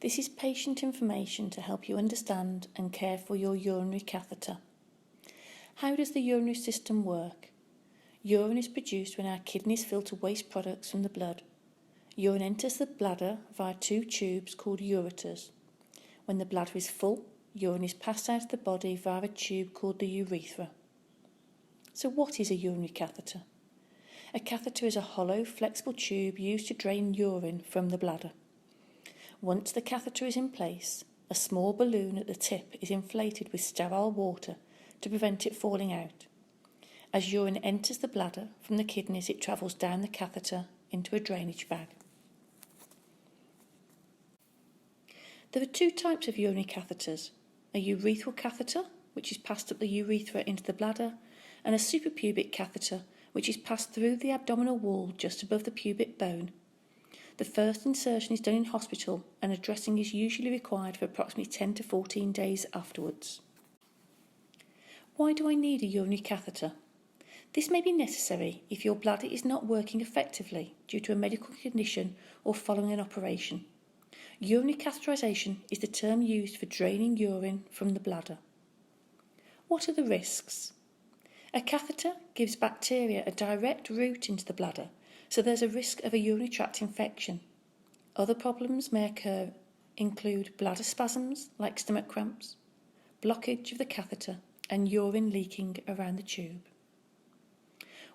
This is patient information to help you understand and care for your urinary catheter. How does the urinary system work? Urine is produced when our kidneys filter waste products from the blood. Urine enters the bladder via two tubes called ureters. When the bladder is full, urine is passed out of the body via a tube called the urethra. So what is a urinary catheter? A catheter is a hollow, flexible tube used to drain urine from the bladder. Once the catheter is in place, a small balloon at the tip is inflated with sterile water to prevent it falling out. As urine enters the bladder from the kidneys, it travels down the catheter into a drainage bag. There are two types of urinary catheters: a urethral catheter, which is passed up the urethra into the bladder, and a suprapubic catheter, which is passed through the abdominal wall just above the pubic bone. The first insertion is done in hospital, and a dressing is usually required for approximately 10 to 14 days afterwards. Why do I need a urinary catheter? This may be necessary if your bladder is not working effectively due to a medical condition or following an operation. Urinary catheterisation is the term used for draining urine from the bladder. What are the risks? A catheter gives bacteria a direct route into the bladder, so there's a risk of a urinary tract infection. Other problems may include bladder spasms like stomach cramps, blockage of the catheter, and urine leaking around the tube.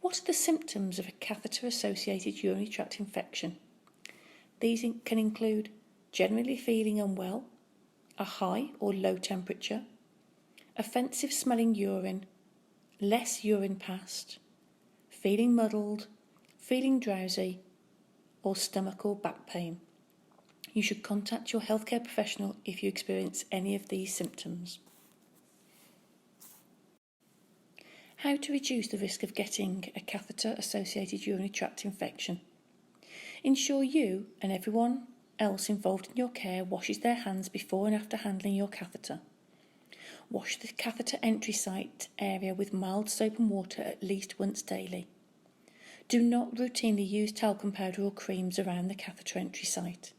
What are the symptoms of a catheter-associated urinary tract infection? These can include generally feeling unwell, a high or low temperature, offensive smelling urine, less urine passed, feeling muddled, feeling drowsy, or stomach or back pain. You should contact your healthcare professional if you experience any of these symptoms. How to reduce the risk of getting a catheter-associated urinary tract infection. Ensure you and everyone else involved in your care washes their hands before and after handling your catheter. Wash the catheter entry site area with mild soap and water at least once daily. Do not routinely use talcum powder or creams around the catheter entry site.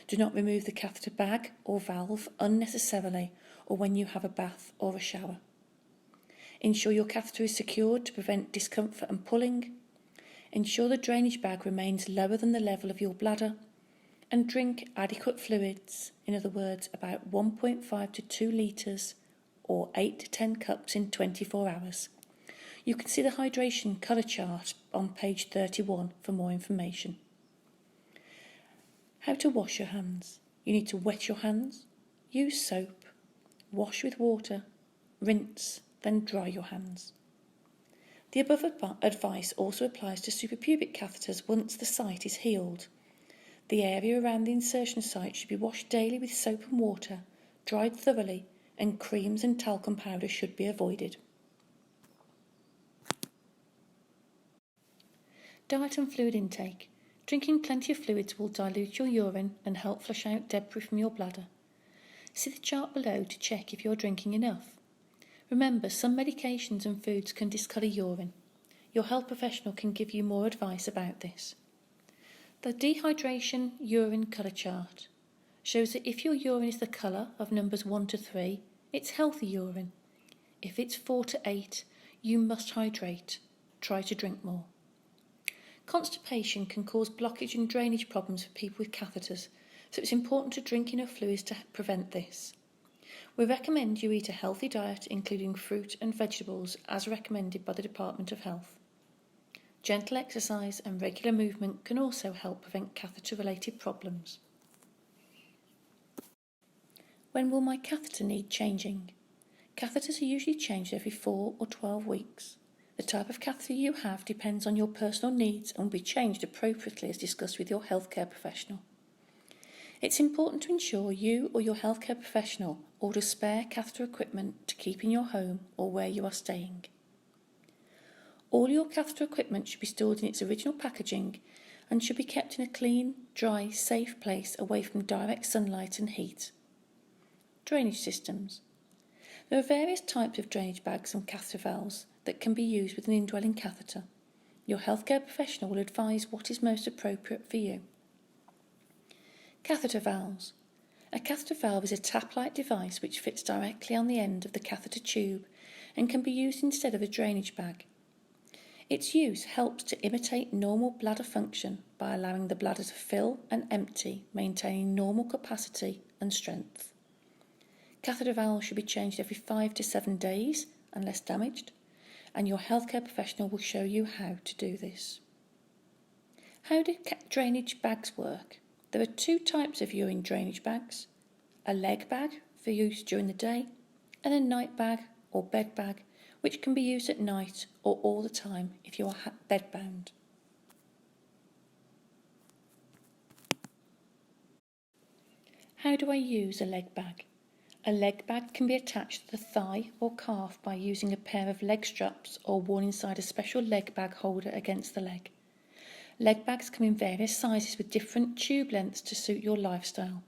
Do not remove the catheter bag or valve unnecessarily or when you have a bath or a shower. Ensure your catheter is secured to prevent discomfort and pulling. Ensure the drainage bag remains lower than the level of your bladder. And drink adequate fluids, in other words, about 1.5 to 2 litres or 8 to 10 cups in 24 hours. You can see the hydration colour chart on page 31 for more information. How to wash your hands. You need to wet your hands, use soap, wash with water, rinse, then dry your hands. The above advice also applies to suprapubic catheters once the site is healed. The area around the insertion site should be washed daily with soap and water, dried thoroughly, and creams and talcum powder should be avoided. Diet and fluid intake. Drinking plenty of fluids will dilute your urine and help flush out debris from your bladder. See the chart below to check if you're drinking enough. Remember, some medications and foods can discolour urine. Your health professional can give you more advice about this. The dehydration urine colour chart shows that if your urine is the colour of numbers 1 to 3, it's healthy urine. If it's 4 to 8, you must hydrate. Try to drink more. Constipation can cause blockage and drainage problems for people with catheters, so it's important to drink enough fluids to prevent this. We recommend you eat a healthy diet including fruit and vegetables as recommended by the Department of Health. Gentle exercise and regular movement can also help prevent catheter-related problems. When will my catheter need changing? Catheters are usually changed every 4 or 12 weeks. The type of catheter you have depends on your personal needs and will be changed appropriately as discussed with your healthcare professional. It's important to ensure you or your healthcare professional order spare catheter equipment to keep in your home or where you are staying. All your catheter equipment should be stored in its original packaging and should be kept in a clean, dry, safe place away from direct sunlight and heat. Drainage systems. There are various types of drainage bags and catheter valves that can be used with an indwelling catheter. Your healthcare professional will advise what is most appropriate for you. Catheter valves. A catheter valve is a tap-like device which fits directly on the end of the catheter tube and can be used instead of a drainage bag. Its use helps to imitate normal bladder function by allowing the bladder to fill and empty, maintaining normal capacity and strength. Catheter valves should be changed every 5 to 7 days unless damaged, and your healthcare professional will show you how to do this. How do drainage bags work? There are 2 types of urine drainage bags: a leg bag for use during the day and a night bag or bed bag, which can be used at night or all the time if you are bedbound. How do I use a leg bag? A leg bag can be attached to the thigh or calf by using a pair of leg straps or worn inside a special leg bag holder against the leg. Leg bags come in various sizes with different tube lengths to suit your lifestyle.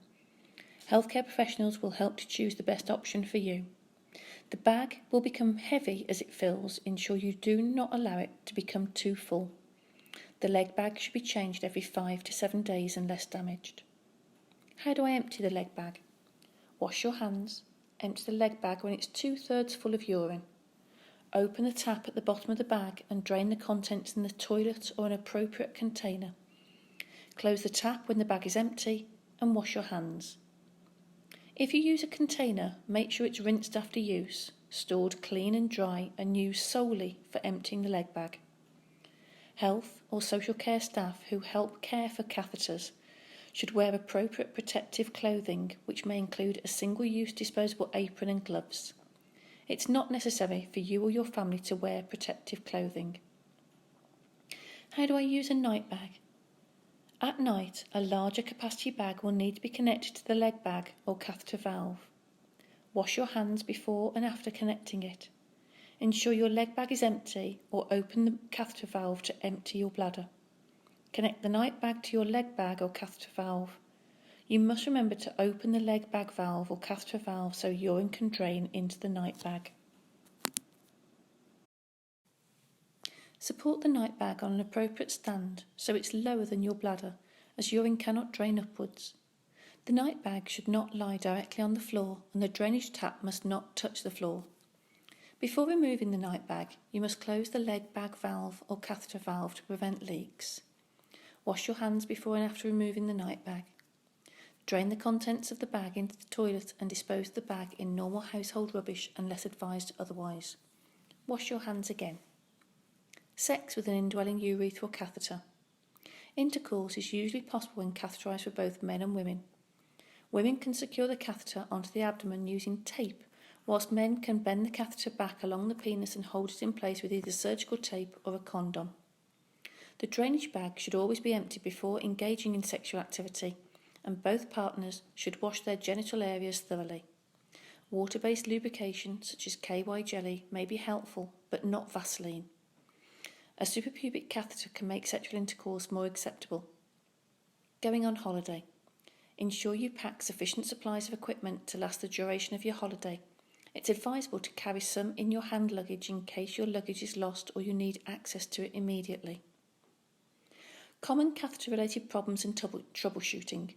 Healthcare professionals will help to choose the best option for you. The bag will become heavy as it fills. Ensure you do not allow it to become too full. The leg bag should be changed every 5 to 7 days unless damaged. How do I empty the leg bag? Wash your hands. Empty the leg bag when it's 2/3 full of urine. Open the tap at the bottom of the bag and drain the contents in the toilet or an appropriate container. Close the tap when the bag is empty and wash your hands. If you use a container, make sure it's rinsed after use, stored clean and dry, and used solely for emptying the leg bag. Health or social care staff who help care for catheters should wear appropriate protective clothing, which may include a single-use disposable apron and gloves. It's not necessary for you or your family to wear protective clothing. How do I use a night bag? At night, a larger capacity bag will need to be connected to the leg bag or catheter valve. Wash your hands before and after connecting it. Ensure your leg bag is empty or open the catheter valve to empty your bladder. Connect the night bag to your leg bag or catheter valve. You must remember to open the leg bag valve or catheter valve so urine can drain into the night bag. Support the night bag on an appropriate stand so it's lower than your bladder, as urine cannot drain upwards. The night bag should not lie directly on the floor and the drainage tap must not touch the floor. Before removing the night bag, you must close the leg bag valve or catheter valve to prevent leaks. Wash your hands before and after removing the night bag. Drain the contents of the bag into the toilet and dispose the bag in normal household rubbish unless advised otherwise. Wash your hands again. Sex with an indwelling urethral catheter. Intercourse is usually possible when catheterised for both men and women. Women can secure the catheter onto the abdomen using tape, whilst men can bend the catheter back along the penis and hold it in place with either surgical tape or a condom. The drainage bag should always be empty before engaging in sexual activity, and both partners should wash their genital areas thoroughly. Water-based lubrication such as KY jelly may be helpful, but not Vaseline. A suprapubic catheter can make sexual intercourse more acceptable. Going on holiday. Ensure you pack sufficient supplies of equipment to last the duration of your holiday. It's advisable to carry some in your hand luggage in case your luggage is lost or you need access to it immediately. Common catheter-related problems and troubleshooting.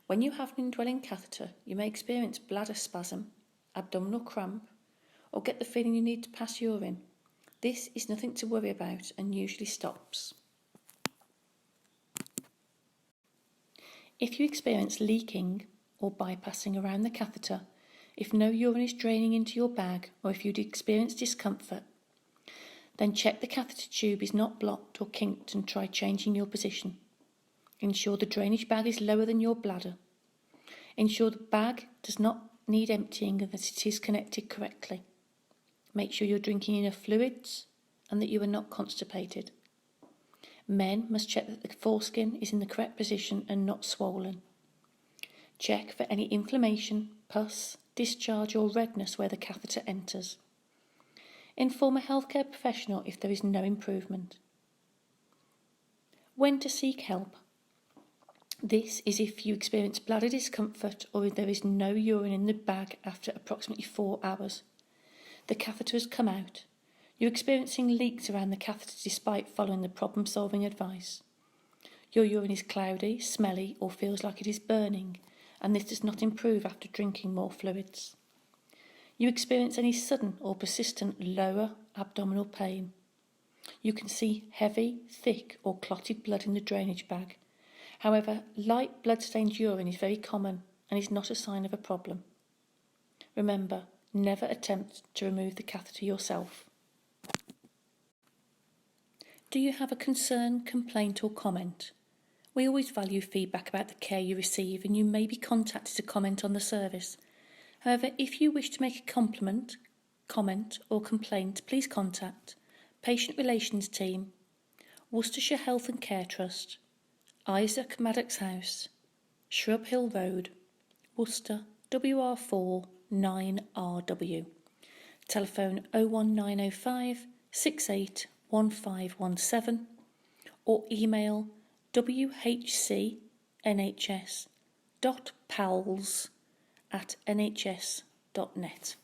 When you have an indwelling catheter, you may experience bladder spasm, abdominal cramp, or get the feeling you need to pass urine. This is nothing to worry about and usually stops. If you experience leaking or bypassing around the catheter, if no urine is draining into your bag, or if you experience discomfort, then check the catheter tube is not blocked or kinked and try changing your position. Ensure the drainage bag is lower than your bladder. Ensure the bag does not need emptying and that it is connected correctly. Make sure you're drinking enough fluids and that you are not constipated. Men must check that the foreskin is in the correct position and not swollen. Check for any inflammation, pus, discharge or redness where the catheter enters. Inform a healthcare professional if there is no improvement. When to seek help. This is if you experience bladder discomfort or if there is no urine in the bag after approximately 4 hours. The catheter has come out. You're experiencing leaks around the catheter despite following the problem-solving advice. Your urine is cloudy, smelly or feels like it is burning, and this does not improve after drinking more fluids. You experience any sudden or persistent lower abdominal pain. You can see heavy, thick or clotted blood in the drainage bag. However, light blood-stained urine is very common and is not a sign of a problem. Remember, never attempt to remove the catheter yourself. Do you have a concern, complaint or comment? We always value feedback about the care you receive, and you may be contacted to comment on the service. However, if you wish to make a compliment, comment or complaint, please contact Patient Relations Team, Worcestershire Health and Care Trust, Isaac Maddox House, Shrub Hill Road, Worcester, WR4 9RW. Telephone 01905 681517 or email whcnhs.pals@nhs.net.